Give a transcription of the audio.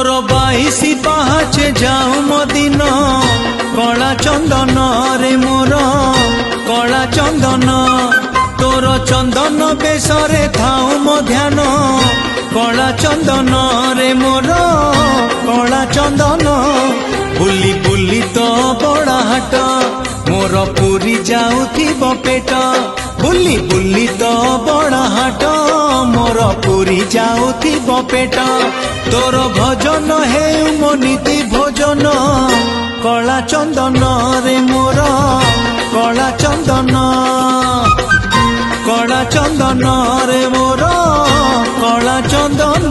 तोर 22 पाहाचे जाऊ मदिन कला चंदन रे मोर कला चंदन तोर चंदन बेसरे थाऊ मो ध्यान कला चंदन रे मोर कला चंदन बुली बुली तो बड़ा हाट मोर पूरी जाऊथिब पेट बुली बुली तो बड़ा हाट मोर पूरी जाऊथिब पेट तोर भजन हे मो नीति भोजन कला चंदन रे मोर कला चंदन रे मोर कला चंदन।